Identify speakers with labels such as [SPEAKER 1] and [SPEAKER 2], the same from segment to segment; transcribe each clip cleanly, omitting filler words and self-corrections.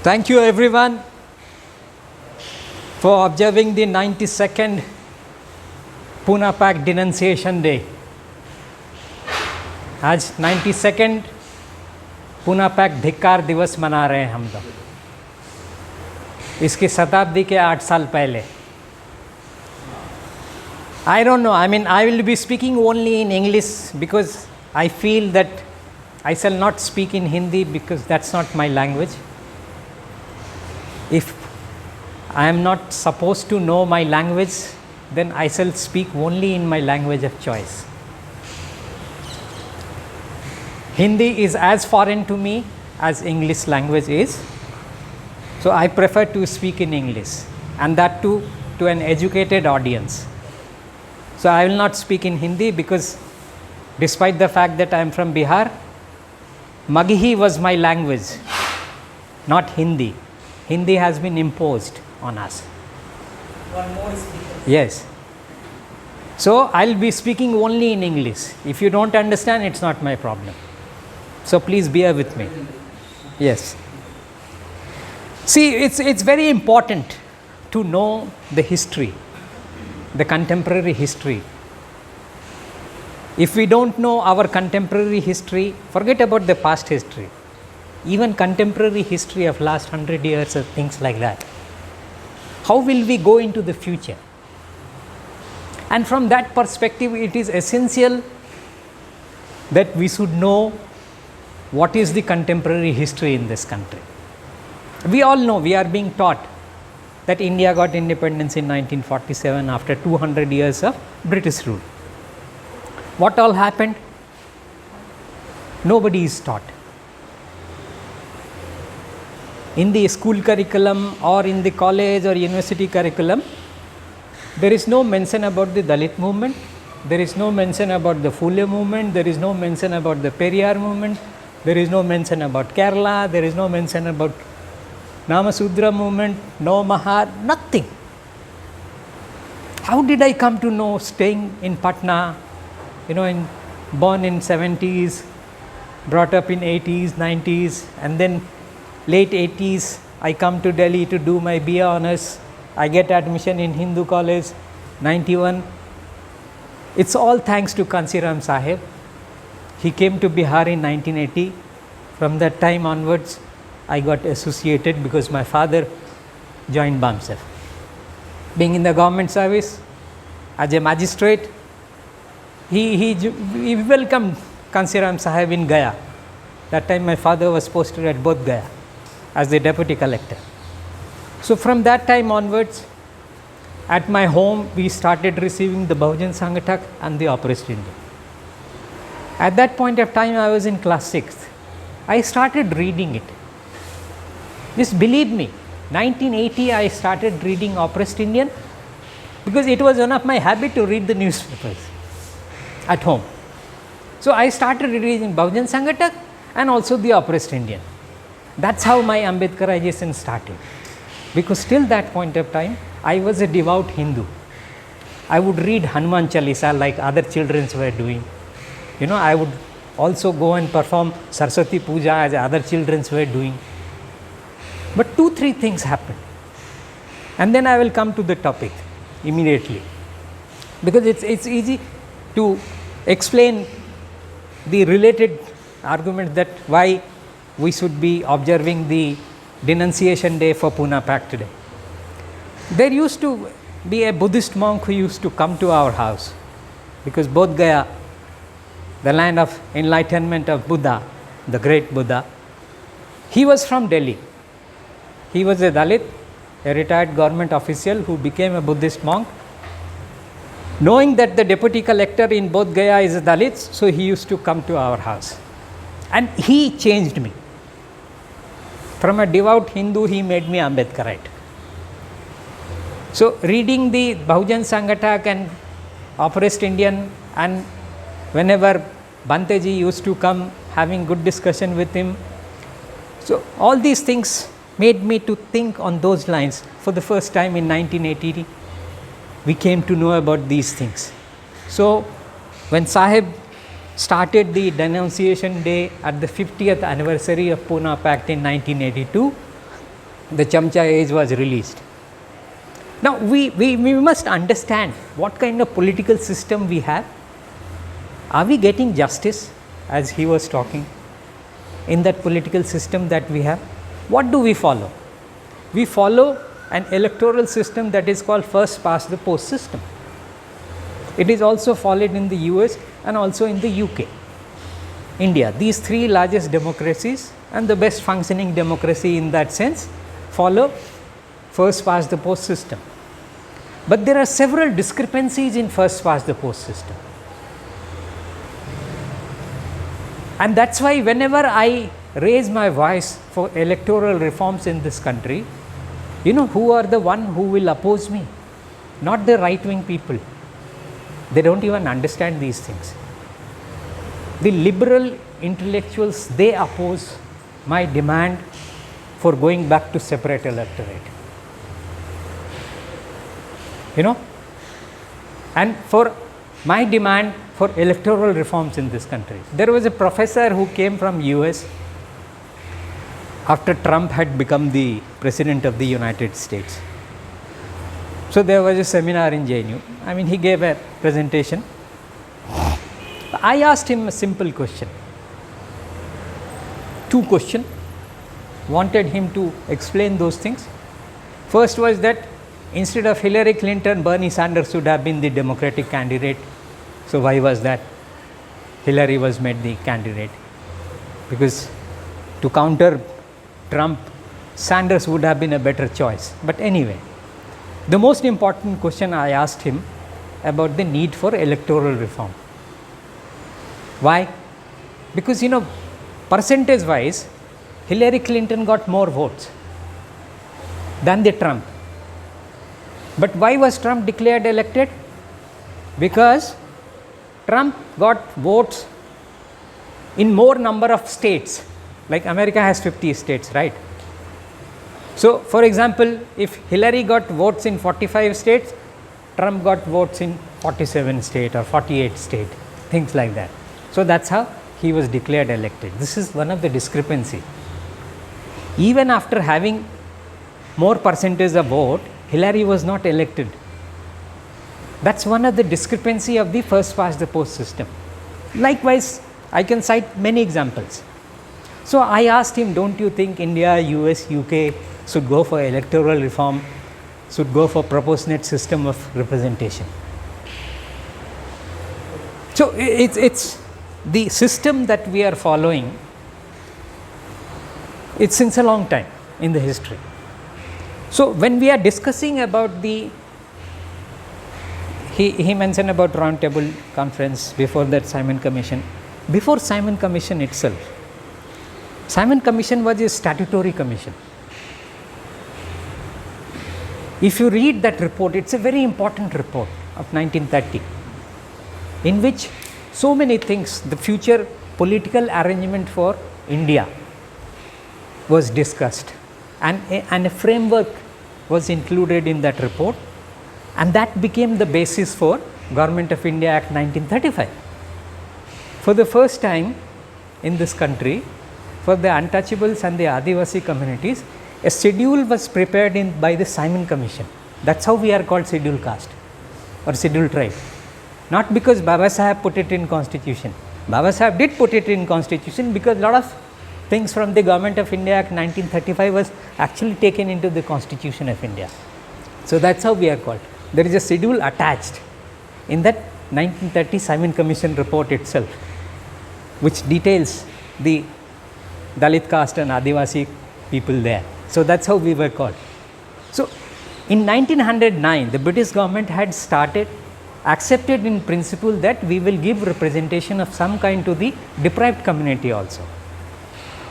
[SPEAKER 1] Thank you everyone for observing the 92nd Poona Pact Denunciation Day. आज 92nd Poona pact धिक्कार दिवस मना रहे हैं हम लोग. इसकी शताब्दी के 8 साल पहले. I don't know, I mean I will be speaking only in English because I feel that I shall not speak in Hindi because that's not my language. If I am not supposed to know my language, then I shall speak only in my language of choice. Hindi is as foreign to me as English language is, so I prefer to speak in English, and that too to an educated audience. So I will not speak in Hindi because despite the fact that I am from Bihar, Maghi was my language, not Hindi. Hindi has been imposed on us.
[SPEAKER 2] One more speaker.
[SPEAKER 1] Yes. So I will be speaking only in English. If you don't understand, it's not my problem. So please bear with me. Yes. See, it's very important to know the history, the contemporary history. If we don't know our contemporary history, forget about the past history. Even contemporary history of last 100 years or things like that. How will we go into the future? And from that perspective, it is essential that we should know what is the contemporary history in this country. We all know, we are being taught that India got independence in 1947 after 200 years of British rule. What all happened? Nobody is taught. In the school curriculum or in the college or university curriculum, there is no mention about the Dalit movement, there is no mention about the Phule movement, there is no mention about the Periyar movement, there is no mention about Kerala, there is no mention about Namasudra movement, no Mahar, nothing. How did I come to know staying in Patna, born in 70s, brought up in 80s, 90s, and then late 80s, I come to Delhi to do my BA honors. I get admission in Hindu College, 91. It's all thanks to Kansiram Sahib. He came to Bihar in 1980. From that time onwards, I got associated because my father joined BAMSEF. Being in the government service, as a magistrate, he welcomed Kansiram Sahib in Gaya. That time my father was posted at both Gaya as the deputy collector. So from that time onwards, at my home, we started receiving the Bahujan Sanghatak and the oppressed Indian. At that point of time, I was in class 6th. I started reading it. Just believe me, 1980 I started reading oppressed Indian because it was one of my habit to read the newspapers at home. So I started reading Bahujan Sanghatak and also the oppressed Indian. That's how my Ambedkarization started. Because till that point of time, I was a devout Hindu. I would read Hanuman Chalisa like other children were doing. I would also go and perform Saraswati Puja as other children were doing. But 2-3 things happened. And then I will come to the topic immediately. Because it's easy to explain the related argument that why we should be observing the denunciation day for Poona Pact today. There used to be a Buddhist monk who used to come to our house because Bodh Gaya, the land of enlightenment of Buddha, the great Buddha, he was from Delhi. He was a Dalit, a retired government official who became a Buddhist monk. Knowing that the deputy collector in Bodh Gaya is a Dalit, so he used to come to our house. And he changed me. From a devout Hindu, he made me Ambedkarite. So reading the Bahujan Sanghatak and oppressed Indian, and whenever Banteji used to come, having good discussion with him. So all these things made me to think on those lines. For the first time in 1980, we came to know about these things. So when Sahib started the denunciation day at the 50th anniversary of Poona Pact in 1982, the Chamcha age was released. Now, we must understand what kind of political system we have. Are we getting justice, as he was talking, in that political system that we have? What do we follow? We follow an electoral system that is called first past the post system. It is also followed in the US and also in the UK. India, these three largest democracies and the best functioning democracy in that sense follow first past the post system. But there are several discrepancies in first past the post system. And that is why whenever I raise my voice for electoral reforms in this country, you know who are the one who will oppose me? Not the right wing people. They don't even understand these things. The liberal intellectuals, they oppose my demand for going back to separate electorate. You know, and for my demand for electoral reforms in this country. There was a professor who came from US after Trump had become the president of the United States. So there was a seminar in JNU. I mean, he gave a presentation. I asked him a simple question. Two questions. Wanted him to explain those things. First was that instead of Hillary Clinton, Bernie Sanders should have been the Democratic candidate. So why was that? Hillary was made the candidate. Because to counter Trump, Sanders would have been a better choice. But anyway, the most important question I asked him about the need for electoral reform. Why? Because you know, percentage wise, Hillary Clinton got more votes than the Trump. But why was Trump declared elected? Because Trump got votes in more number of states. Like America has 50 states, right? So, for example, if Hillary got votes in 45 states, Trump got votes in 47 states or 48 states, things like that. So, that is how he was declared elected. This is one of the discrepancy. Even after having more percentage of vote, Hillary was not elected. That is one of the discrepancy of the first past the post system. Likewise, I can cite many examples. So, I asked him, don't you think India, US, UK should go for electoral reform, should go for proportionate system of representation? So, it's the system that we are following, it's since a long time in the history. So, when we are discussing about the, he mentioned about round table conference, before that Simon Commission. Before Simon Commission itself, Simon Commission was a statutory commission. If you read that report, it's a very important report of 1930, in which so many things, the future political arrangement for India was discussed, and a framework was included in that report, and that became the basis for Government of India Act 1935. For the first time in this country, for the untouchables and the Adivasi communities, a schedule was prepared by the Simon Commission. That is how we are called scheduled caste or scheduled tribe. Not because Baba Saheb put it in constitution. Baba Saheb did put it in constitution because lot of things from the Government of India Act 1935 was actually taken into the Constitution of India. So, that is how we are called. There is a schedule attached in that 1930 Simon Commission report itself, which details the Dalit caste and Adivasi people there. So, that is how we were called. So, in 1909, the British government had accepted in principle that we will give representation of some kind to the deprived community also.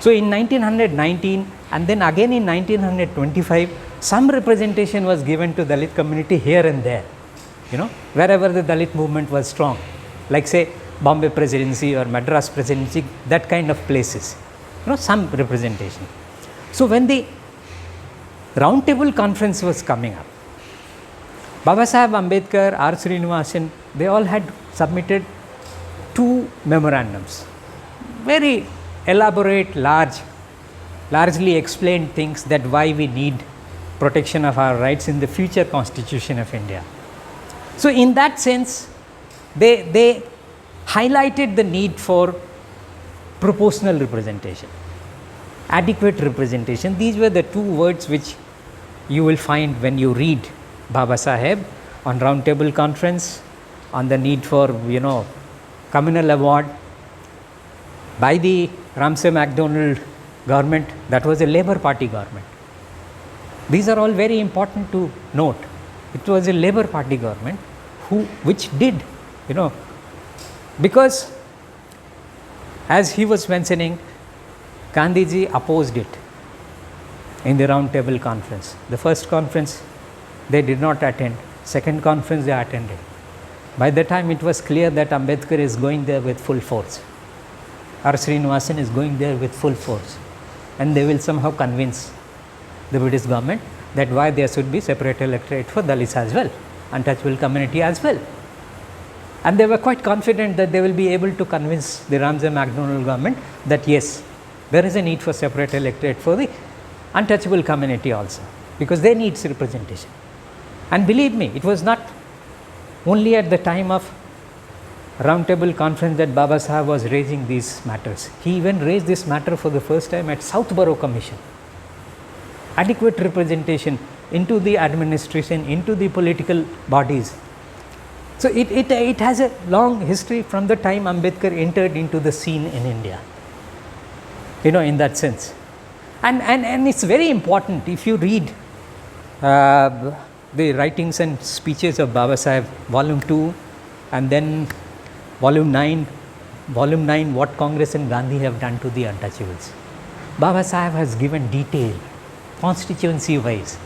[SPEAKER 1] So, in 1919 and then again in 1925, some representation was given to Dalit community here and there, you know, wherever the Dalit movement was strong, like say Bombay Presidency or Madras Presidency, that kind of places, you know, some representation. So, when the round table conference was coming up, Baba Saheb Ambedkar, R. Srinivasan, they all had submitted 2 memorandums, very elaborate, large largely explained things that why we need protection of our rights in the future constitution of India. So, in that sense, they highlighted the need for proportional representation, adequate representation. These were the two words which you will find when you read Baba Saheb on Round Table Conference, on the need for communal award by the Ramsay MacDonald government. That was a Labour Party government. These are all very important to note. It was a Labour Party government which did, because as he was mentioning, Gandhiji opposed it in the Round Table Conference. The first conference they did not attend, second conference they attended. By the time it was clear that Ambedkar is going there with full force, R. Srinivasan is going there with full force, and they will somehow convince the British government that why there should be separate electorate for Dalits as well, untouchable community as well. And they were quite confident that they will be able to convince the Ramsay MacDonald government that yes, there is a need for separate electorate for the untouchable community also, because they need representation. And believe me, it was not only at the time of Round Table Conference that Baba Saheb was raising these matters. He even raised this matter for the first time at Southborough Commission. Adequate representation into the administration, into the political bodies. So, it has a long history from the time Ambedkar entered into the scene in India, in that sense. And it's very important if you read the writings and speeches of Baba Saheb, volume 2 and then volume 9, what Congress and Gandhi have done to the untouchables. Baba Saheb has given detail, constituency wise,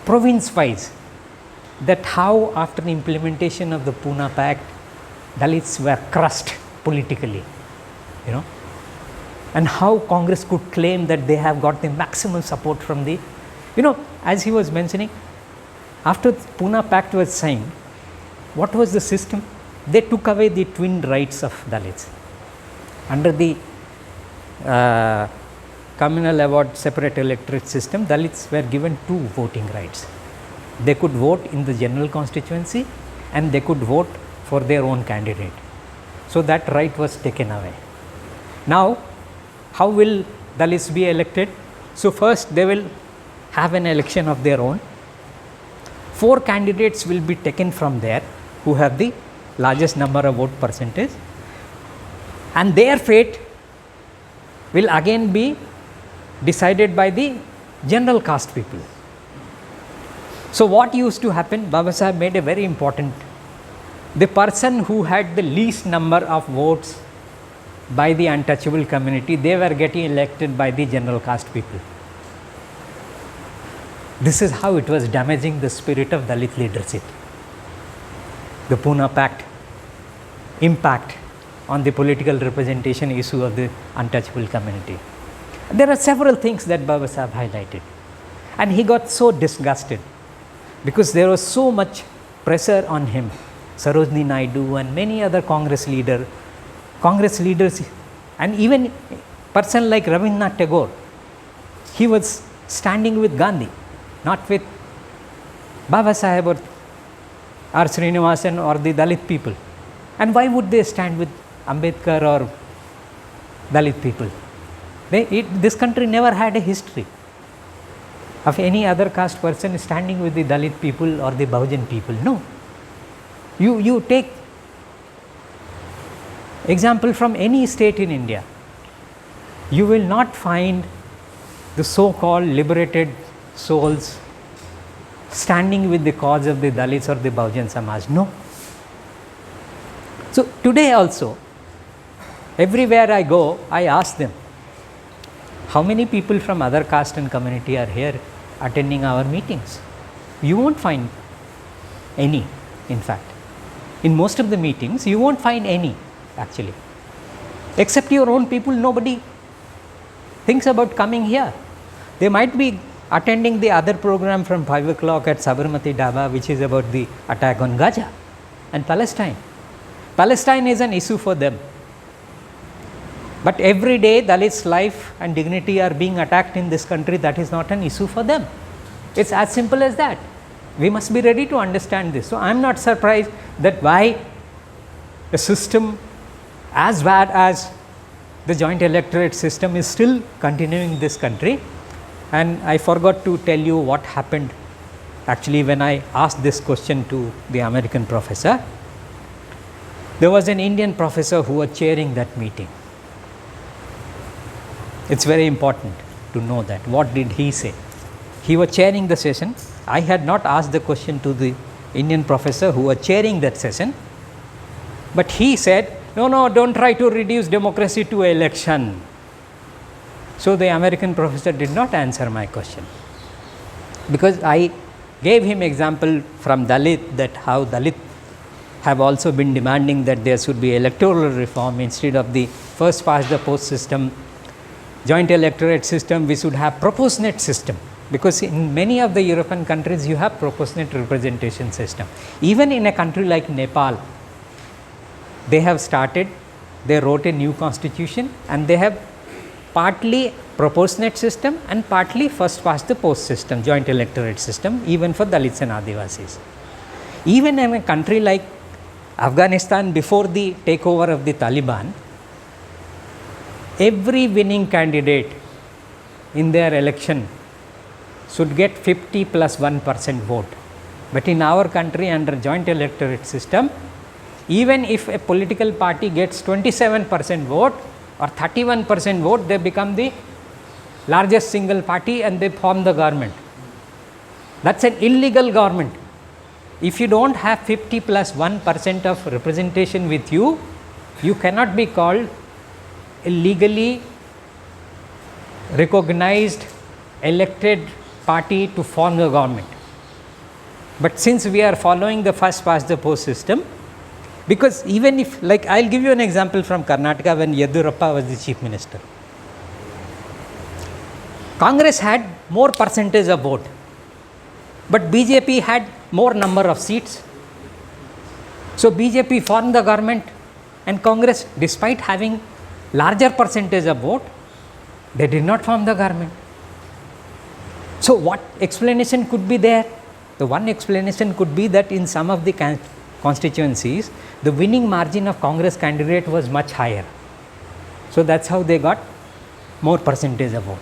[SPEAKER 1] province wise, that how after the implementation of the Poona pact, Dalits were crushed politically, and how Congress could claim that they have got the maximum support from the, as he was mentioning, after the Poona pact was signed, what was the system? They took away the twin rights of Dalits. Under the communal award separate electorate system, Dalits were given 2 voting rights. They could vote in the general constituency and they could vote for their own candidate. So, that right was taken away. Now, how will Dalits be elected? So, first they will have an election of their own. 4 candidates will be taken from there who have the largest number of vote percentage, and their fate will again be decided by the general caste people. So, what used to happen? Baba Saheb made a very important, the person who had the least number of votes by the untouchable community, they were getting elected by the general caste people. This is how it was damaging the spirit of Dalit leadership. The Poona pact impact on the political representation issue of the untouchable community. There are several things that Baba Saheb highlighted, and he got so disgusted because there was so much pressure on him. Sarojini Naidu and many other Congress leaders, and even person like Rabindranath Tagore, he was standing with Gandhi, not with Baba Saheb or R. Srinivasan or the Dalit people. And why would they stand with Ambedkar or Dalit people? This country never had a history of any other caste person standing with the Dalit people or the Bahujan people. No. You take example from any state in India, you will not find the so-called liberated souls standing with the cause of the Dalits or the Bahujan Samaj. No. So, today also, everywhere I go, I ask them, how many people from other caste and community are here attending our meetings? You won't find any, in fact. In most of the meetings, you won't find any actually. Except your own people, nobody thinks about coming here. They might be attending the other program from 5 o'clock at Sabarmati Dhaba, which is about the attack on Gaza and Palestine. Palestine is an issue for them. But every day Dalits' life and dignity are being attacked in this country. That is not an issue for them. It's as simple as that. We must be ready to understand this. So I am not surprised that why a system as bad as the joint electorate system is still continuing in this country. And I forgot to tell you what happened actually when I asked this question to the American professor. There was an Indian professor who was chairing that meeting. It's very important to know that. What did he say? He was chairing the session. I had not asked the question to the Indian professor who was chairing that session, but he said, no, don't try to reduce democracy to election. So the American professor did not answer my question, because I gave him example from Dalit, that how Dalit have also been demanding that there should be electoral reform instead of the first past the post system, joint electorate system. We should have proportionate system, because in many of the European countries you have proportionate representation system. Even in a country like Nepal, they have started, they wrote a new constitution and they have partly proportionate system and partly first past the post system, joint electorate system, even for Dalits and Adivasis. Even in a country like Afghanistan, before the takeover of the Taliban, every winning candidate in their election should get 50 plus 1% vote. But in our country, under joint electorate system, even if a political party gets 27% vote or 31% vote, they become the largest single party and they form the government. That's an illegal government. If you don't have 50 plus 1% of representation with you, you cannot be called a legally recognized elected party to form the government. But since we are following the first past the post system, because even if, like, I'll give you an example from Karnataka when Yedurappa was the chief minister. Congress had more percentage of vote, but BJP had more number of seats. So BJP formed the government, and Congress, despite having larger percentage of vote, they did not form the government. So what explanation could be there? The one explanation could be that in some of the constituencies, the winning margin of Congress candidate was much higher. So that's how they got more percentage of vote.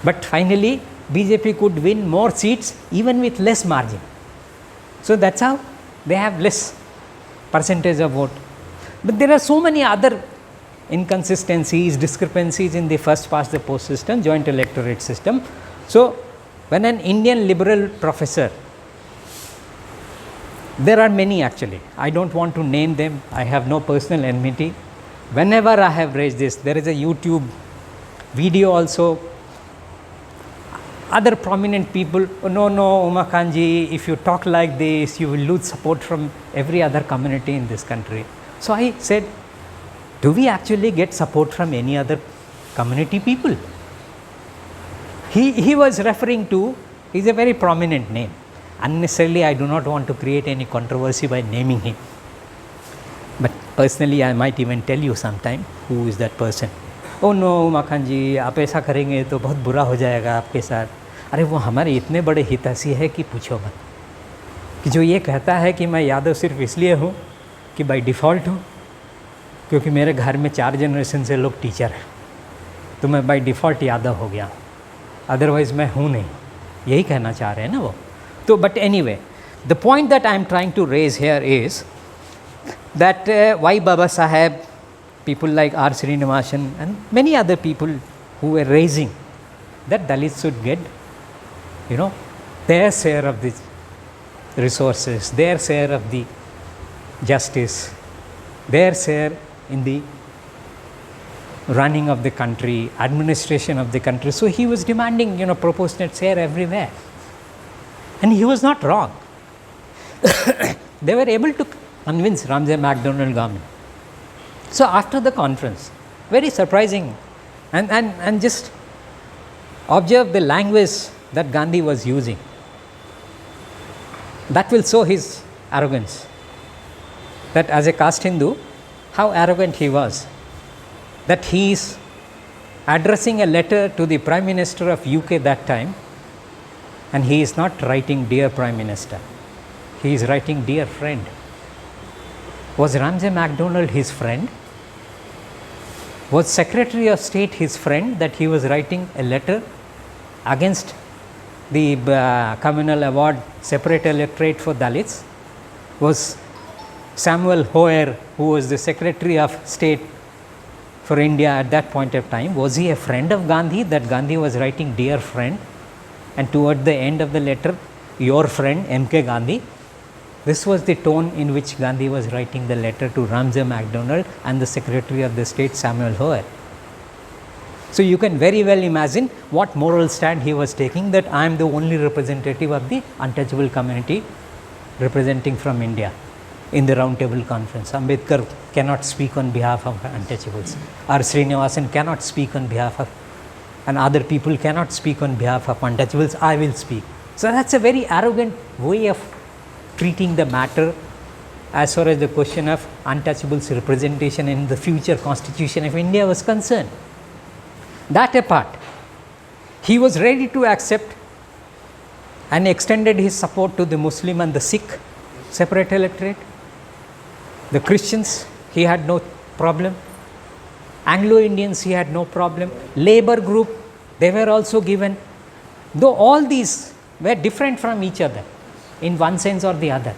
[SPEAKER 1] But finally, BJP could win more seats even with less margin. So that's how they have less percentage of vote. But there are so many other inconsistencies, discrepancies in the first past the post system, joint electorate system. So when an Indian liberal professor, there are many actually, I don't want to name them, I have no personal enmity. Whenever I have raised this, there is a YouTube video also. Other prominent people, oh, no, Umakant ji, if you talk like this, you will lose support from every other community in this country. So I said, do we actually get support from any other community people? He was referring to, he is a very prominent name. Unnecessarily, I do not want to create any controversy by naming him. But personally, I might even tell you sometime who is that person. Oh no Umakant ji, आप ऐसा करेंगे तो बहुत बुरा हो जाएगा आपके साथ. अरे वो हमारे इतने बड़े हितैषी है कि पूछो मत, कि जो ये कहता है कि मैं यादव सिर्फ इसलिए हूँ कि बाय डिफ़ॉल्ट हूँ, क्योंकि मेरे घर में 4 जनरेशन से लोग टीचर हैं, तो मैं बाय डिफ़ॉल्ट यादव हो गया, अदरवाइज़ मैं हूँ नहीं, यही कहना चाह रहे हैं ना वो. तो but anyway, the point that I am trying to raise here is that why Baba Saheb, people like R. Srinivasan and many other people who were raising that Dalits should get, their share of the resources, their share of the justice, their share in the running of the country, administration of the country. So he was demanding, proportionate share everywhere. And he was not wrong. They were able to convince Ramsay MacDonald government. So after the conference, very surprising, and just observe the language that Gandhi was using. That will show his arrogance. That as a caste Hindu, how arrogant he was. that he is addressing a letter to the Prime Minister of UK that time, and he is not writing dear Prime Minister, he is writing dear friend. Was Ramsay MacDonald his friend? Was Secretary of State his friend, that he was writing a letter against the communal award separate electorate for Dalits? Was Samuel Hoare, who was the Secretary of State for India at that point of time, was he a friend of Gandhi, that Gandhi was writing dear friend, and toward the end of the letter, your friend M.K. Gandhi? This was the tone in which Gandhi was writing the letter to Ramsay MacDonald and the Secretary of the State Samuel Hoare. So you can very well imagine what moral stand he was taking, that I am the only representative of the untouchable community representing from India in the round table conference. Ambedkar cannot speak on behalf of untouchables, R. Srinivasan cannot speak on behalf of, and other people cannot speak on behalf of untouchables, I will speak. So that's a very arrogant way of treating the matter as far as the question of untouchables representation in the future constitution of India was concerned. That apart, he was ready to accept and extended his support to the Muslim and the Sikh separate electorate. The Christians, he had no problem. Anglo-Indians, he had no problem. Labor group, they were also given. Though all these were different from each other in one sense or the other.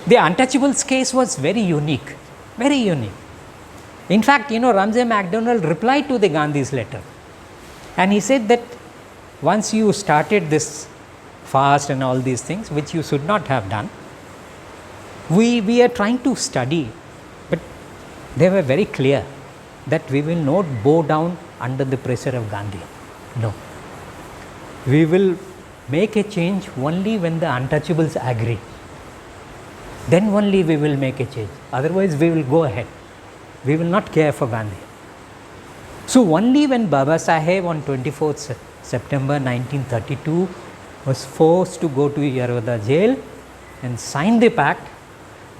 [SPEAKER 1] The untouchables case was very unique, very unique. In fact, Ramsay MacDonald replied to the Gandhi's letter, and he said that once you started this fast and all these things, which you should not have done, we are trying to study, but they were very clear that we will not bow down under the pressure of Gandhi. No. We will make a change only when the untouchables agree. Then only we will make a change. Otherwise, we will go ahead. We will not care for Gandhi. So only when Baba Saheb on 24th September 1932 was forced to go to Yarwada jail and sign the pact,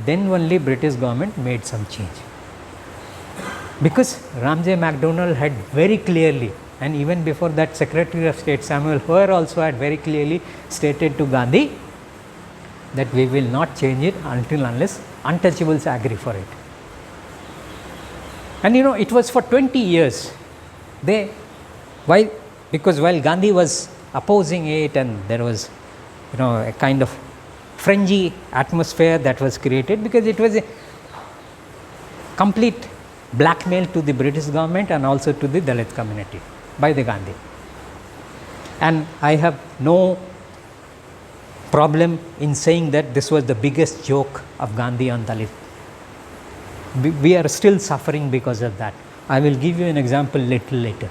[SPEAKER 1] then only British government made some change. Because Ramsay MacDonald had very clearly, and even before that Secretary of State Samuel Hoare also had very clearly stated to Gandhi that we will not change it until unless untouchables agree for it. And it was for 20 years. Because while Gandhi was opposing it, and there was a kind of fringy atmosphere that was created, because it was a complete blackmail to the British government and also to the Dalit community by the Gandhi. And I have no problem in saying that this was the biggest joke of Gandhi on Dalit. We are still suffering because of that. I will give you an example little later,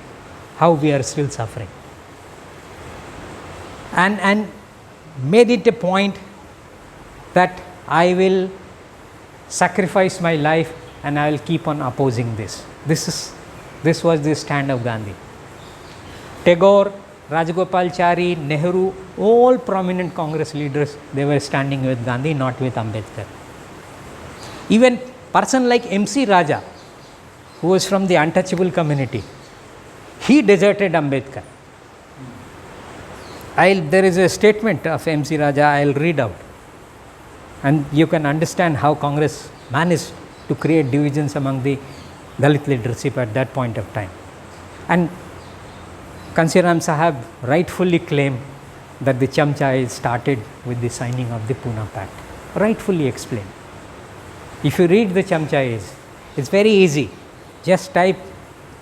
[SPEAKER 1] how we are still suffering. And made it a point that I will sacrifice my life and I will keep on opposing this. This was the stand of Gandhi. Tagore, Rajagopalachari, Nehru, all prominent Congress leaders, they were standing with Gandhi, not with Ambedkar. Even person like MC Raja, who was from the untouchable community, he deserted Ambedkar. There is a statement of MC Raja, I will read out, and you can understand how Congress managed to create divisions among the Dalit leadership at that point of time. And Kansiram Sahab rightfully claimed that the Chamcha is started with the signing of the Poona pact. Rightfully explained. If you read the Chamcha age, it's very easy. Just type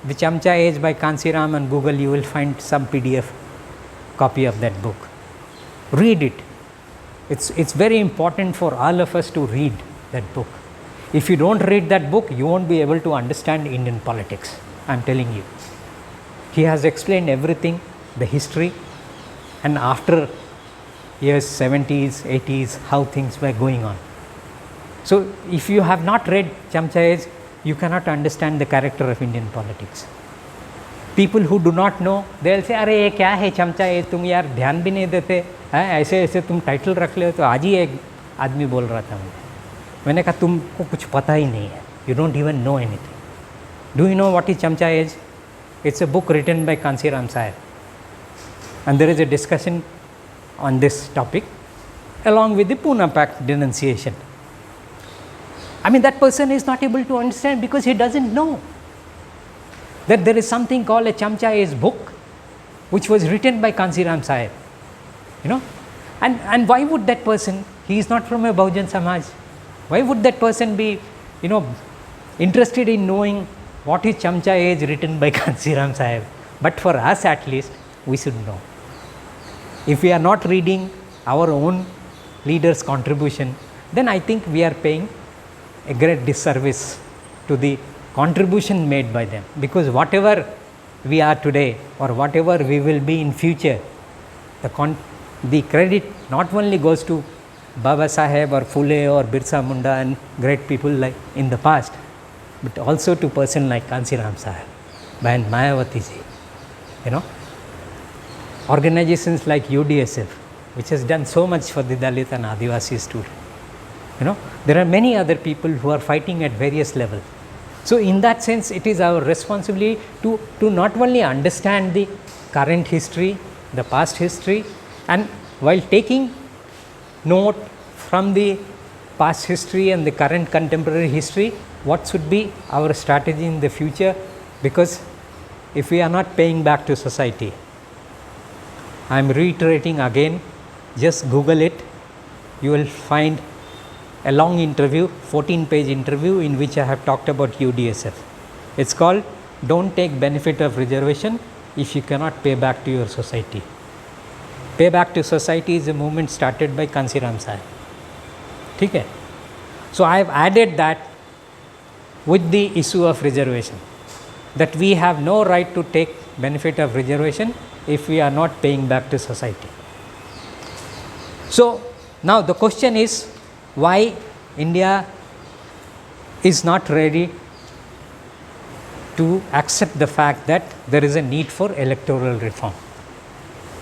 [SPEAKER 1] the Chamcha age by Kansiram on Google, you will find some PDF copy of that book. Read it. It's very important for all of us to read that book. If you don't read that book, you won't be able to understand Indian politics. I am telling you. He has explained everything, the history, and after years 70s, 80s, how things were going on. So if you have not read Chamcha age, you cannot understand the character of Indian politics. People who do not know, they will say, अरे ये क्या है Chamcha age, तुम यार ध्यान भी नहीं देते, ऐसे ऐसे तुम टाइटल रख ले, तो आज ही एक आदमी बोल रहा था मैंने कहा तुमको कुछ पता ही नहीं है, you don't even know anything. Do you know what is Chamcha is? It's a book written by Kansiram Sahib, and there is a discussion on this topic along with the Poona pact denunciation. I mean, that person is not able to understand because he doesn't know that there is something called a Chamcha is book which was written by Kansiram Sahib, you know. And why would that person, he is not from a Bahujan Samaj, why would that person be, you know, interested in knowing what is Chamcha is written by Kansiram Sahib? But for us at least, we should know. If we are not reading our own leaders' contribution, then I think we are paying a great disservice to the contribution made by them, because whatever we are today or whatever we will be in future, the credit not only goes to Baba Saheb or Phule or Birsa Munda and great people like in the past, but also to person like Kansiram Saheb and Mayawati ji, you know. Organizations like UDSF, which has done so much for the Dalit and Adivasi students, you know, there are many other people who are fighting at various levels. So in that sense, it is our responsibility to not only understand the current history, the past history, and while taking note from the past history and the current contemporary history, what should be our strategy in the future, because if we are not paying back to society, I am reiterating again, just Google it, you will find a long interview, 14-page interview in which I have talked about UDSF. It's called "Don't Take Benefit of Reservation if you cannot pay back to your society." Pay back to society is a movement started by Kansiram Sahib. Okay? So I have added that with the issue of reservation, that we have no right to take benefit of reservation if we are not paying back to society. So now the question is, why India is not ready to accept the fact that there is a need for electoral reform.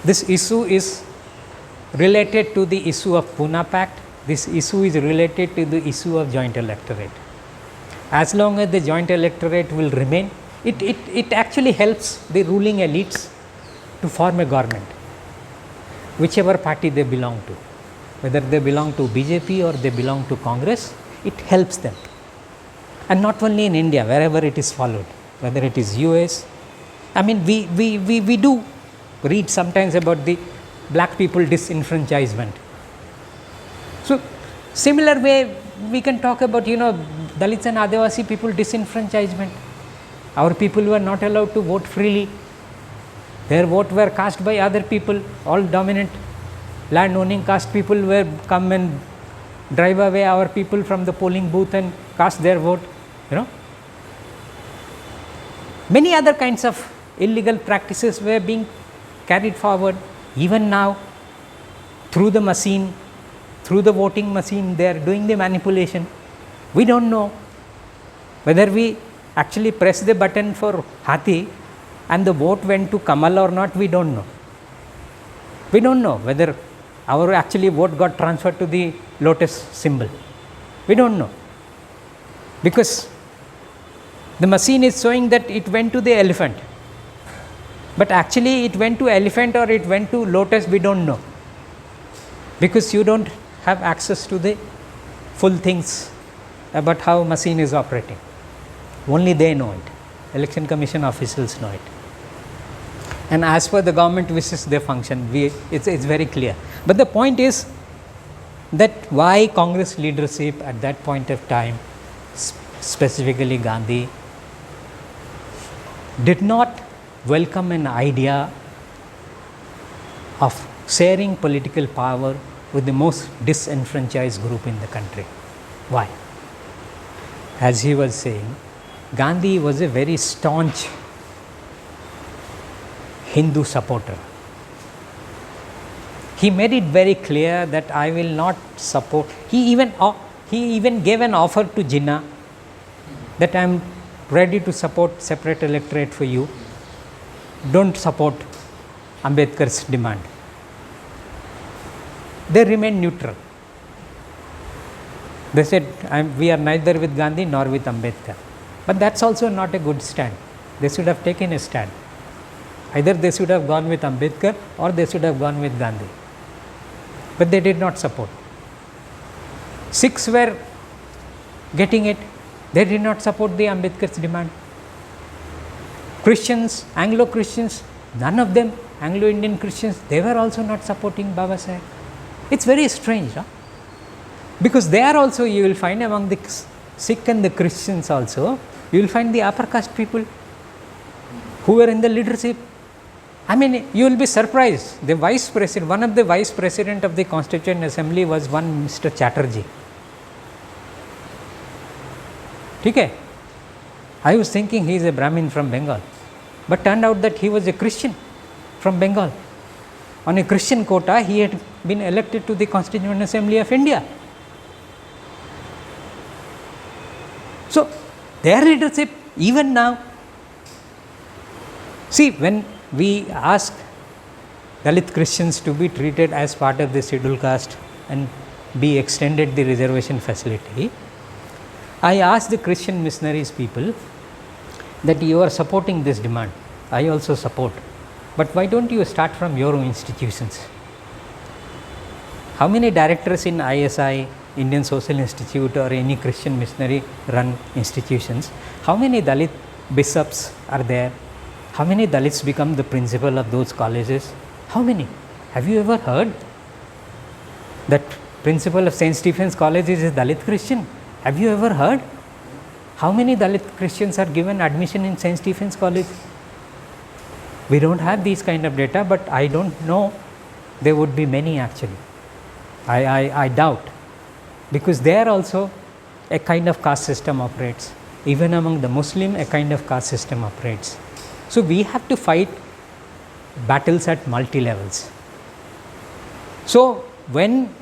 [SPEAKER 1] This issue is related to the issue of Poona pact. This issue is related to the issue of joint electorate. As long as the joint electorate will remain, it actually helps the ruling elites to form a government, whichever party they belong to. Whether they belong to BJP or they belong to Congress, it helps them. And not only in India, wherever it is followed, whether it is US. I mean, we do read sometimes about the black people disenfranchisement. So similar way we can talk about, you know, Dalits and Adivasi people disenfranchisement. Our people were not allowed to vote freely. Their vote were cast by other people, all dominant land owning caste people were come and drive away our people from the polling booth and cast their vote, you know. Many other kinds of illegal practices were being carried forward. Even now, through the machine, through the voting machine, they are doing the manipulation. We don't know whether we actually press the button for Hathi and the vote went to Kamal or not. We don't know. We don't know whether our actually vote got transferred to the lotus symbol. We don't know, because the machine is showing that it went to the elephant, but actually it went to elephant or it went to lotus, we don't know, because you don't have access to the full things about how machine is operating. Only they know it. Election Commission officials know it. And as per the government wishes they function, it's very clear. But the point is that why Congress leadership at that point of time, specifically Gandhi, did not welcome an idea of sharing political power with the most disenfranchised group in the country. Why? As he was saying, Gandhi was a very staunch Hindu supporter. He made it very clear that I will not support. He even gave an offer to Jinnah that I am ready to support separate electorate for you. Don't support Ambedkar's demand. They remained neutral. They said, we are neither with Gandhi nor with Ambedkar. But that's also not a good stand. They should have taken a stand. Either they should have gone with Ambedkar or they should have gone with Gandhi. But they did not support. Sikhs were getting it. They did not support the Ambedkar's demand. Christians, Anglo-Christians, none of them, Anglo-Indian Christians, they were also not supporting Baba Saheb. It's very strange, huh? Because there also you will find among the Sikh and the Christians also, you will find the upper caste people who were in the leadership. I mean, you will be surprised. The vice president, one of the vice president of the Constituent Assembly was one Mr. Chatterjee. Okay? I was thinking he is a Brahmin from Bengal, but turned out that he was a Christian from Bengal. On a Christian quota, he had been elected to the Constituent Assembly of India. So, their leadership, even now, see, when we ask Dalit Christians to be treated as part of the scheduled caste and be extended the reservation facility, I ask the Christian missionaries people that you are supporting this demand. I also support. But why don't you start from your own institutions? How many directors in ISI, Indian Social Institute, or any Christian missionary run institutions? How many Dalit bishops are there? How many Dalits become the principal of those colleges? How many? Have you ever heard that principal of St. Stephen's College is a Dalit Christian? Have you ever heard? How many Dalit Christians are given admission in St. Stephen's College? We don't have these kind of data, but I don't know, there would be many actually. I doubt, because there also a kind of caste system operates. Even among the Muslim, a kind of caste system operates. So, we have to fight battles at multi levels. So, when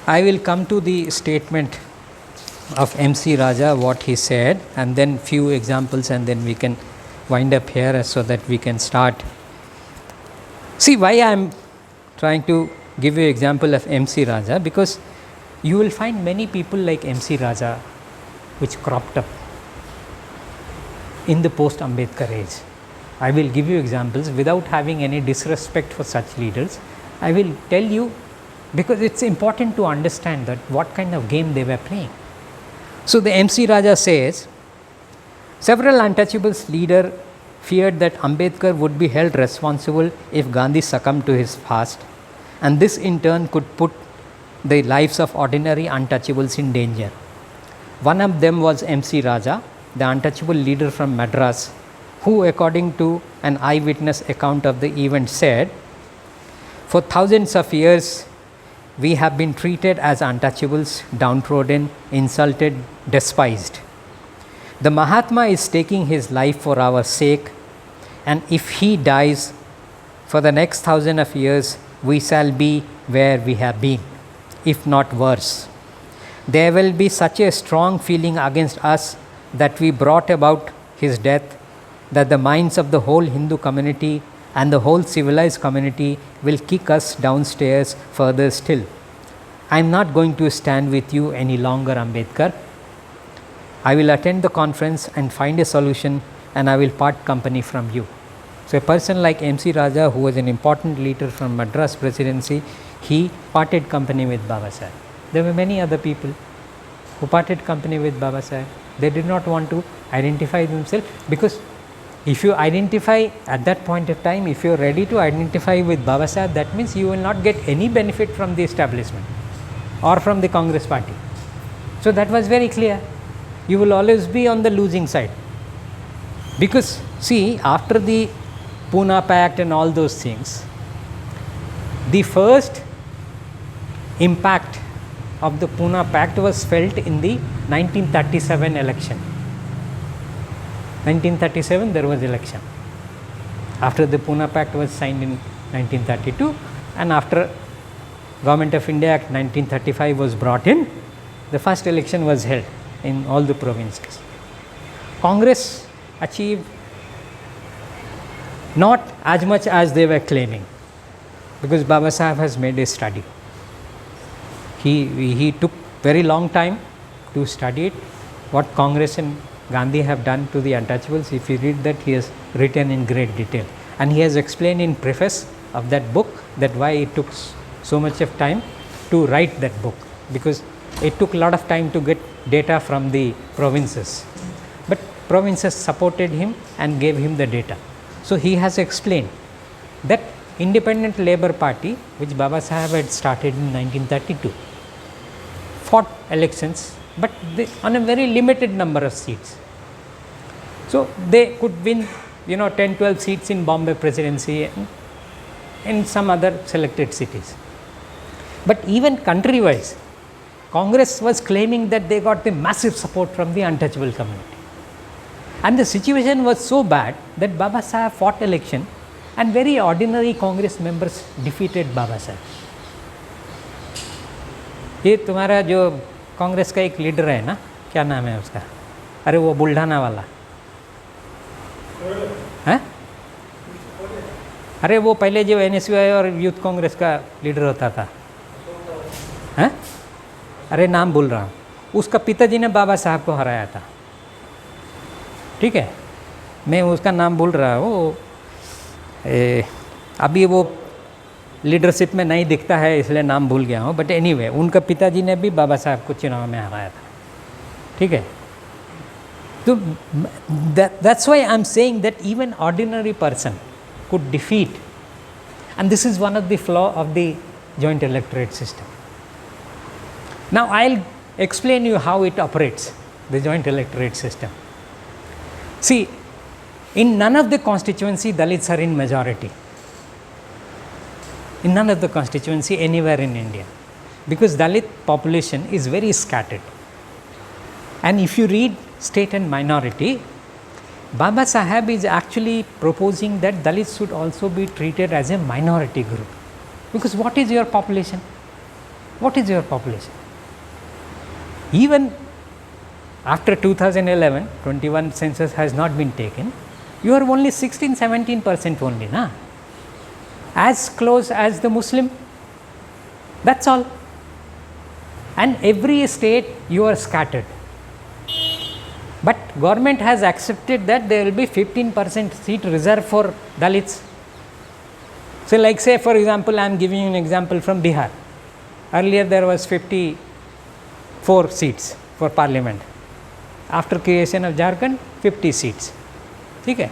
[SPEAKER 1] I will come to the statement of MC Raja, what he said, and then few examples, and then we can wind up here so that we can start. See why I am trying to give you example of MC Raja, because you will find many people like MC Raja which cropped up in the post Ambedkar age. I will give you examples without having any disrespect for such leaders. I will tell you, because it's important to understand that what kind of game they were playing. So, the MC Raja says, several untouchables leaders feared that Ambedkar would be held responsible if Gandhi succumbed to his fast, and this in turn could put the lives of ordinary untouchables in danger. One of them was MC Raja, the untouchable leader from Madras, who according to an eyewitness account of the event said, for thousands of years we have been treated as untouchables, downtrodden, insulted, despised. The Mahatma is taking his life for our sake, and if he dies, for the next 1,000 of years we shall be where we have been, if not worse. There will be such a strong feeling against us that we brought about his death, that the minds of the whole Hindu community and the whole civilized community will kick us downstairs further still. I am not going to stand with you any longer, Ambedkar. I will attend the conference and find a solution, and I will part company from you. So, a person like MC Raja, who was an important leader from Madras presidency, he parted company with Baba Saheb. There were many other people who parted company with Baba Saheb. They did not want to identify themselves, because if you identify at that point of time, if you are ready to identify with Baba Saheb, that means you will not get any benefit from the establishment or from the Congress party. So, that was very clear. You will always be on the losing side, because see, after the Poona pact and all those things, the first impact of the Poona pact was felt in the 1937 election. 1937 there was election. After the Poona pact was signed in 1932, and after Government of India Act 1935 was brought in, the first election was held in all the provinces. Congress achieved not as much as they were claiming, because Baba Saheb has made a study. He took very long time to study it, what Congress and Gandhi have done to the untouchables. If you read that, he has written in great detail, and he has explained in preface of that book that why it took so much of time to write that book, because it took a lot of time to get data from the provinces, but provinces supported him and gave him the data. So he has explained that Independent Labour Party, which Baba Saheb had started in 1932, fought elections, but on a very limited number of seats. So they could win 10-12 seats in Bombay Presidency and in some other selected cities. But even country wise, Congress was claiming that they got the massive support from the untouchable community. And the situation was so bad that Baba Saheb fought election and very ordinary Congress members defeated Baba Saheb. ये तुम्हारा जो कांग्रेस का एक leader है ना, क्या नाम है उसका, अरे वो बुल्ढाना वाला है, अरे वो पहले जो NSUI और यूथ कांग्रेस का लीडर होता था, हैं, अरे नाम भूल रहा हूँ, उसका पिताजी ने बाबा साहब को हराया था, ठीक है, मैं उसका नाम भूल रहा हूँ, अभी वो लीडरशिप में नहीं दिखता है इसलिए नाम भूल गया हूँ, बट एनीवे उनका पिताजी ने भी बाबा साहब को चुनाव में हराया था, ठीक है. तो that's why I am saying that even ordinary person could defeat, and this is one of the flaw of the joint electorate system. Now I'll explain you how it operates, the joint electorate system. See, in none of the constituency Dalits are in majority, in none of the constituency anywhere in India, because Dalit population is very scattered. And if you read state and minority, Baba Saheb is actually proposing that Dalits should also be treated as a minority group, because what is your population? What is your population? Even after 2011, 21 census has not been taken, you are only 16-17% only, na? As close as the Muslim, that's all. And every state you are scattered. But government has accepted that there will be 15% seat reserved for Dalits. So like say for example, I am giving you an example from Bihar. Earlier there was 54 seats for parliament. After creation of Jharkhand, 50 seats. Okay.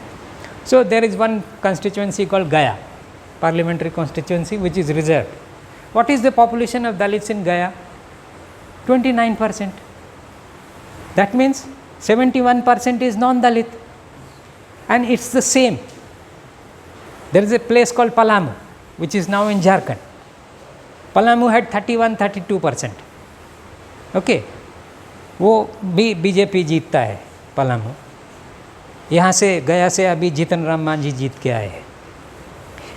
[SPEAKER 1] So there is one constituency called Gaya, parliamentary constituency, which is reserved. What is the population of Dalits in Gaya? 29%. That means 71% is non-Dalit, and it's the same. There is a place called Palamu, which is now in Jharkhand. Palamu had 31-32%. Okay, वो भी BJP जीतता है पलामू. यहाँ से गया से अभी जीतन राम मांझी जीत के आए हैं.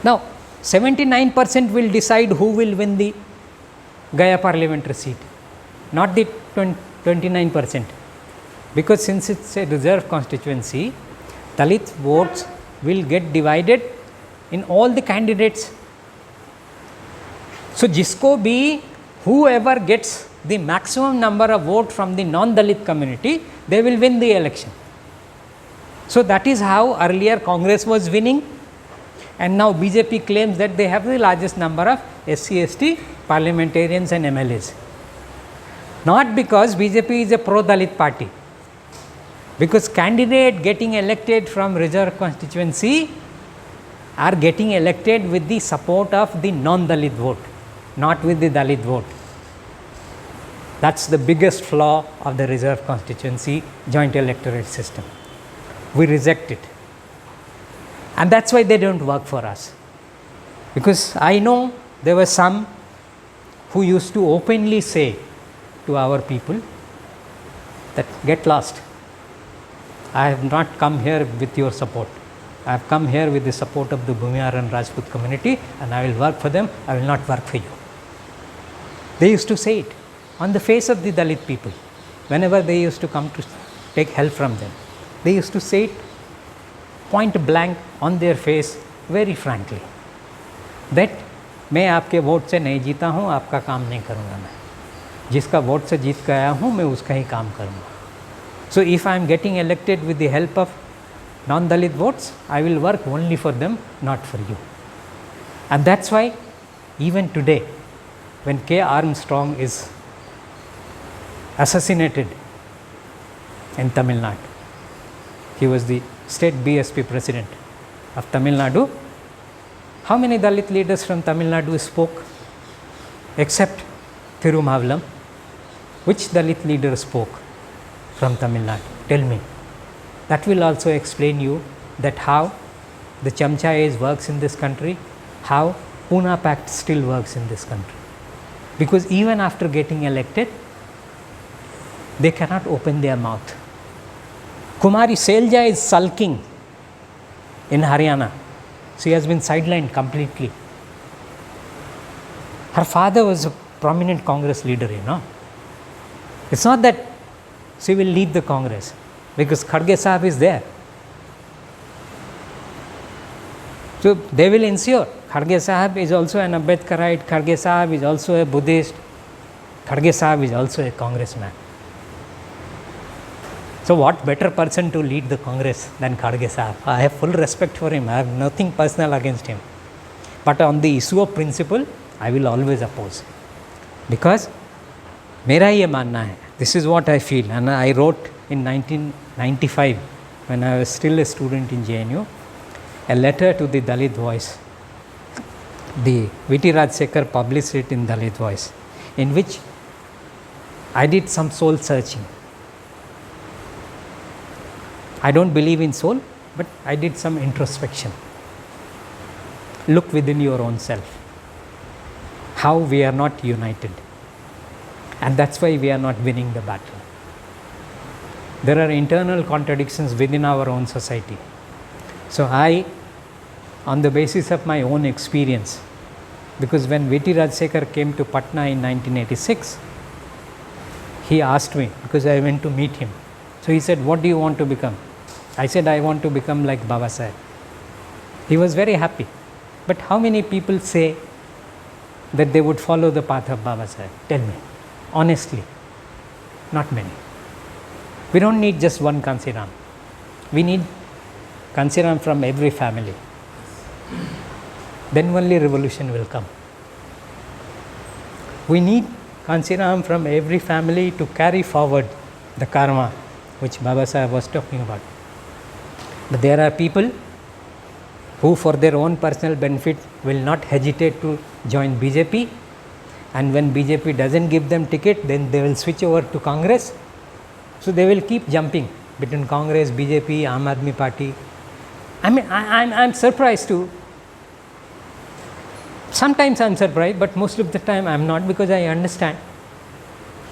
[SPEAKER 1] Now 79% will decide who will win the Gaya parliamentary seat, not the 29%. Because since it's a reserved constituency, Dalit votes will get divided in all the candidates. So जिसको भी whoever gets the maximum number of votes from the non-Dalit community, they will win the election. So that is how earlier Congress was winning, and now BJP claims that they have the largest number of SC/ST parliamentarians and MLAs. Not because BJP is a pro-Dalit party, because candidate getting elected from reserved constituency are getting elected with the support of the non-Dalit vote, not with the Dalit vote. That's the biggest flaw of the reserved constituency joint electorate system. We reject it, and that's why they don't work for us. Because I know there were some who used to openly say to our people that get lost. I have not come here with your support. I have come here with the support of the Bhumiyar and Rajput community, and I will work for them. I will not work for you. They used to say it on the face of the Dalit people. Whenever they used to come to take help from them, they used to say it point blank on their face very frankly, that मैं आपके vote से नहीं जीता हूँ, आपका काम नहीं करूँगा. मैं जिसका वोट से जीत के आया हूँ, मैं उसका ही काम करूँगा. So if I am getting elected with the help of non-Dalit votes, I will work only for them, not for you. And that's why even today, when K. Armstrong is assassinated in Tamil Nadu, he was the state BSP president of Tamil Nadu. How many Dalit leaders from Tamil Nadu spoke? Except Thirumavalam. Which Dalit leader spoke from Tamil Nadu? Tell me. That will also explain you that how the Chamcha age works in this country, how Poona pact still works in this country. Because even after getting elected, they cannot open their mouth. Kumari Selja is sulking in Haryana. She has been sidelined completely. Her father was a prominent Congress leader, you know. It's not that she will leave the Congress, because Kharge Sahab is there. So they will ensure. Kharge Sahab is also an Ambedkarite, Kharge Sahab is also a Buddhist, Kharge Sahab is also a congressman. So what better person to lead the Congress than Kharge Sahab? I have full respect for him, I have nothing personal against him. But on the issue of principle, I will always oppose. Because मेरा ये मानना है, this is what I feel, and I wrote in 1995 when I was still a student in JNU a letter to the Dalit Voice. The V.T. Rajsekhar published it in Dalit Voice, in which I did some soul searching. I don't believe in soul, but I did some introspection. Look within your own self, how we are not united. And that's why we are not winning the battle. There are internal contradictions within our own society. So I, on the basis of my own experience, because when V.T. Rajsekhar came to Patna in 1986, he asked me, because I went to meet him. So he said, what do you want to become? I said, I want to become like Baba Saheb. He was very happy. But how many people say that they would follow the path of Baba Saheb? Tell me. Honestly, not many. We don't need just one Kansiram. We need Kansiram from every family. Then only revolution will come. We need Kansiram from every family to carry forward the karma which Baba Saheb was talking about. But there are people who for their own personal benefit will not hesitate to join BJP. And when BJP doesn't give them ticket, then they will switch over to Congress. So they will keep jumping between Congress, BJP, Aam Aadmi Party. I mean, I'm surprised too. Sometimes I'm surprised, but most of the time I'm not, because I understand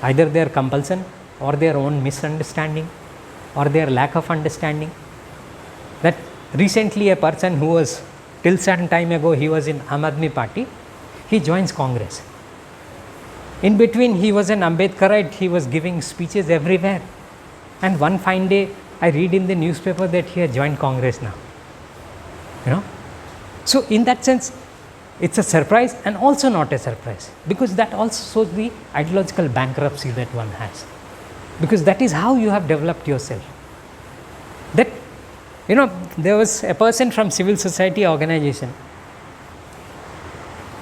[SPEAKER 1] either their compulsion or their own misunderstanding or their lack of understanding. That recently a person who was, till certain time ago, he was in Aam Aadmi Party, he joins Congress. In between, he was an Ambedkarite, he was giving speeches everywhere. And one fine day, I read in the newspaper that he had joined Congress now. You know? So in that sense, it's a surprise and also not a surprise, because that also shows the ideological bankruptcy that one has. Because that is how you have developed yourself. That, you know, there was a person from civil society organization,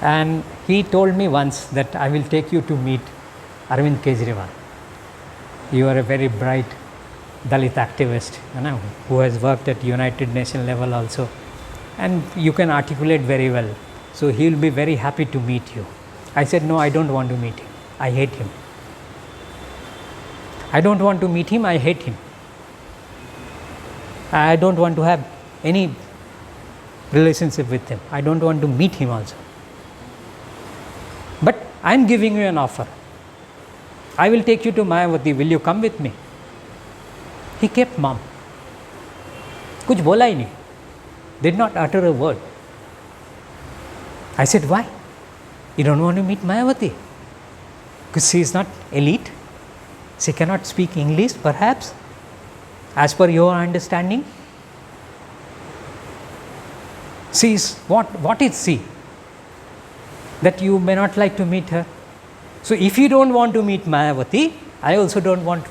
[SPEAKER 1] and he told me once that I will take you to meet Arvind Kejriwal. You are a very bright Dalit activist, you know, who has worked at United Nations level also, and you can articulate very well. So he will be very happy to meet you. I said, no, I don't want to meet him. I hate him. I don't want to meet him. I hate him. I don't want to have any relationship with him. I don't want to meet him also. But I am giving you an offer. I will take you to Mayavati. Will you come with me? He kept mum. कुछ बोला ही नहीं. Did not utter a word. I said, why? You don't want to meet Mayavati? Because she is not elite. She cannot speak English, perhaps, as per your understanding. She is what is she? That you may not like to meet her. So if you don't want to meet Mayavati, I also don't want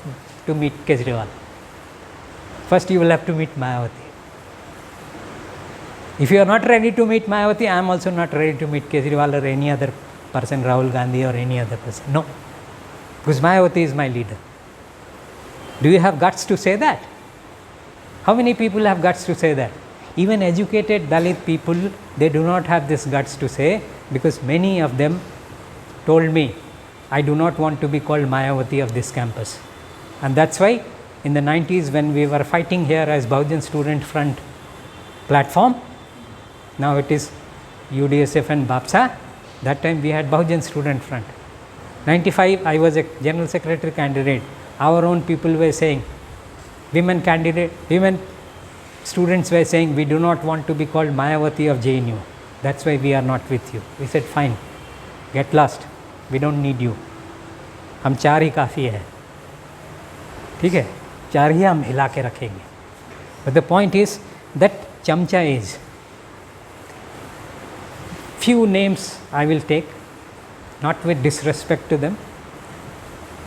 [SPEAKER 1] to meet Kejriwal. First you will have to meet Mayawati. If you are not ready to meet Mayawati, I am also not ready to meet Kejriwal or any other person, Rahul Gandhi or any other person. No. Because Mayawati is my leader. Do you have guts to say that? How many people have guts to say that? Even educated Dalit people, they do not have this guts to say, because many of them told me, I do not want to be called Mayawati of this campus. And that's why in the 90s when we were fighting here as Bahujan Student Front platform, now it is UDSF and BAPSA, that time we had Bahujan Student Front. 95 I was a general secretary candidate. Our own people were saying, women students were saying, we do not want to be called Mayawati of JNU. That's why we are not with you. We said, fine, get lost. We don't need you. हम चार ही काफ़ी है. ठीक है, चार ही हम हिला के रखेंगे. But the point is that Chamcha is. Few names I will take, not with disrespect to them.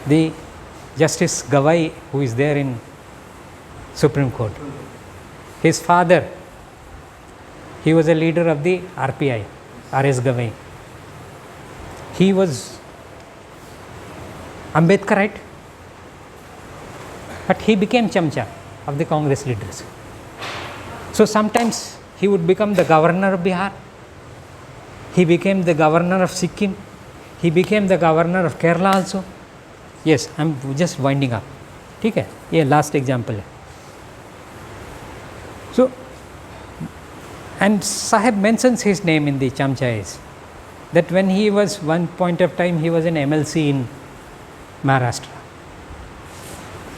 [SPEAKER 1] The Justice Gawai, who is there in Supreme Court, his father, he was a leader of the RPI, RS Gawai. He was Ambedkarite, but he became Chamcha of the Congress leaders. So sometimes he would become the governor of Bihar, he became the governor of Sikkim, he became the governor of Kerala also. Yes, I am just winding up. ठीक है, ये last example है. So, and Sahib mentions his name in the Chamchas, that when he was one point of time he was an MLC in Maharashtra,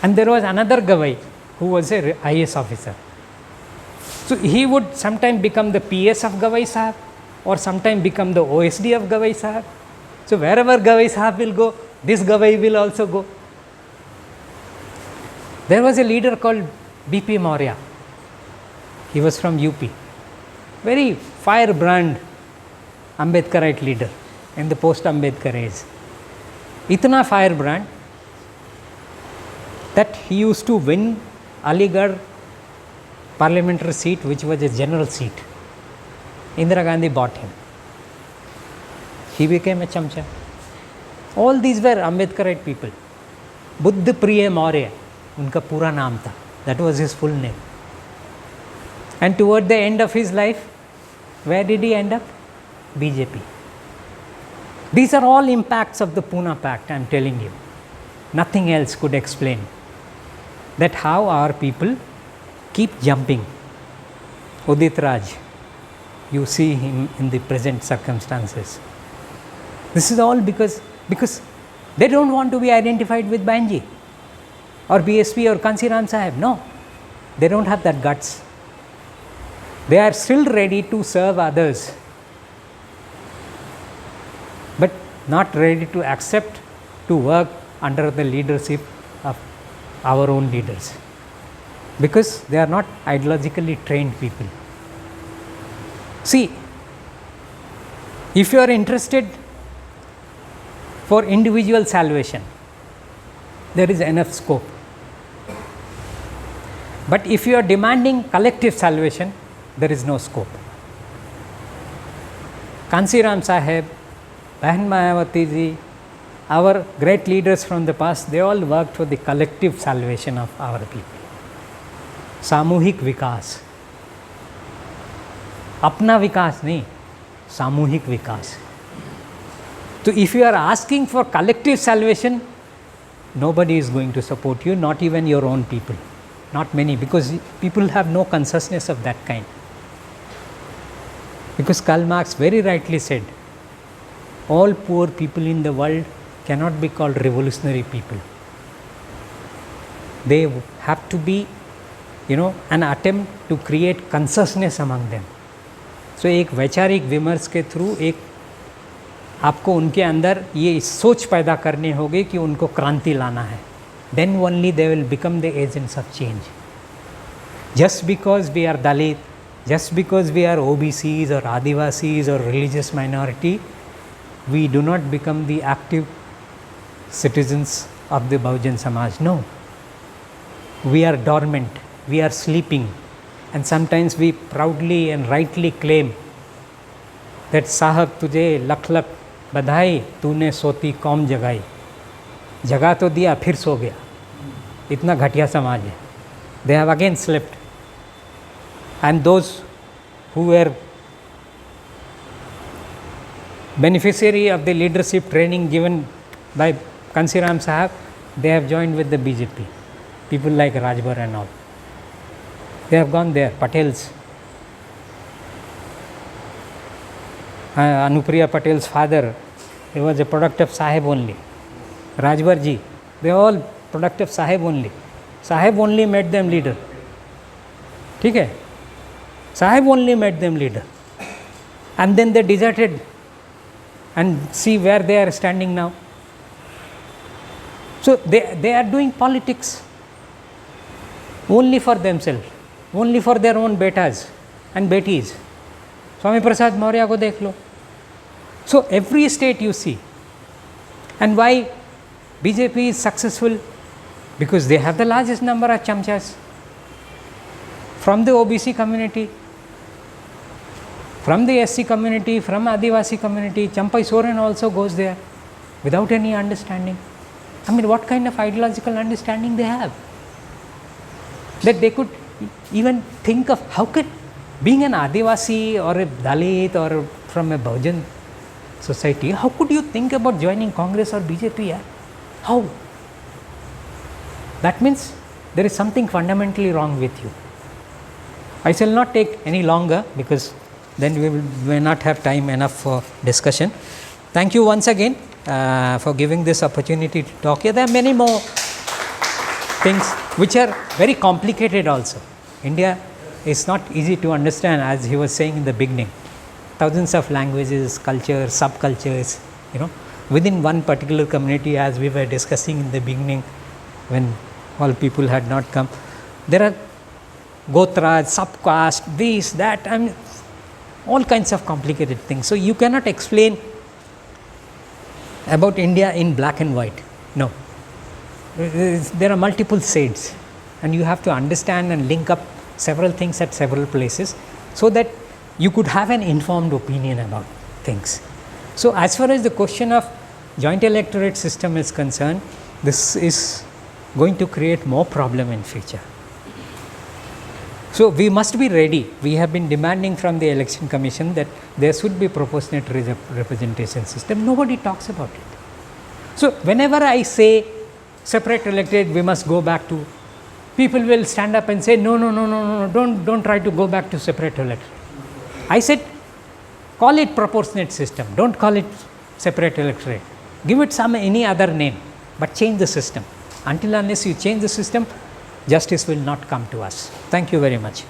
[SPEAKER 1] and there was another Gawai who was a IAS officer. So he would sometime become the PS of Gawai Sahib, or sometime become the OSD of Gawai Sahib. So wherever Gawai Sahib will go, this Gawai will also go. There was a leader called BP Maurya. He was from UP. Very firebrand Ambedkarite leader in the post-Ambedkar age. Itna firebrand that he used to win Aligarh parliamentary seat, which was a general seat. Indira Gandhi bought him. He became a Chamcha. All these were Ambedkarite people. Buddha Priya Maurya, unka pura naam tha. That was his full name. And toward the end of his life, where did he end up? BJP. These are all impacts of the Poona pact, I am telling you. Nothing else could explain that how our people keep jumping. Udit Raj, you see him in the present circumstances. This is all because they don't want to be identified with Banji or BSP or Kansi Ram Sahib. No, they don't have that guts. They are still ready to serve others, but not ready to accept to work under the leadership of our own leaders, because they are not ideologically trained people. See, if you are interested for individual salvation, there is enough scope. But if you are demanding collective salvation, there is no scope. Kansi Ram Sahib, Bahan Mayawati ji, our great leaders from the past, they all worked for the collective salvation of our people. सामूहिक विकास, अपना विकास नहीं, सामूहिक विकास. So if you are asking for collective salvation, nobody is going to support you, not even your own people, not many, because people have no consciousness of that kind. Because Karl Marx very rightly said, all poor people in the world cannot be called revolutionary people. They have to be, an attempt to create consciousness among them. So एक वैचारिक विमर्श के through एक आपको उनके अंदर ये सोच पैदा करनी होगी कि उनको क्रांति लाना है. Then only they will become the agents of change. Just because we are Dalit, just because we are OBCs or Adivasis or religious minority, we do not become the active citizens of the Bahujan Samaj. No, we are dormant. we are sleeping, and sometimes we proudly and rightly claim that साहब तुझे लख लख बधाई तूने सोती कौम जगाई, जगा तो दिया फिर सो गया, इतना घटिया समाज है. They have again slept, and those who were beneficiary of the leadership training given by Kansiram Sahab, they have joined with the BJP. People like Rajbar and all, they have gone there. Patels, Anupriya Patel's father, he was a product of Sahib only. Rajbar ji, they are all product of Sahib only. Sahib only made them leader. ठीक है, Sahib only made them leader, and then they deserted, and see where they are standing now. So they are doing politics only for themselves, only for their own betas and betis. Swami Prasad Maurya ko dekh lo. So every state you see, and why BJP is successful? Because they have the largest number of chamchas from the OBC community, from the SC community, from Adivasi community. Champai Soren also goes there without any understanding. I mean, what kind of ideological understanding they have? That they could even think of how could being an Adivasi or a Dalit or from a Bahujan society, how could you think about joining Congress or BJP? Yeah? How? That means there is something fundamentally wrong with you. I shall not take any longer because then we may not have time enough for discussion. Thank you once again for giving this opportunity to talk here. There are many more things which are very complicated also. India is not easy to understand, as he was saying in the beginning. Thousands of languages, cultures, subcultures, within one particular community, as we were discussing in the beginning when all people had not come. There are gotras, subcaste, this, that, I mean, all kinds of complicated things. So you cannot explain about India in black and white. No. There are multiple shades, and you have to understand and link up several things at several places so that you could have an informed opinion about things. So as far as the question of joint electorate system is concerned, this is going to create more problem in future. So we must be ready. We have been demanding from the election commission that there should be proportionate representation system. Nobody talks about it. So whenever I say separate electorate, we must go back to, people will stand up and say no, don't try to go back to separate electorate. I said call it proportionate system, don't call it separate electorate, give it any other name, but change the system. Until unless you change the system, justice will not come to us. Thank you very much.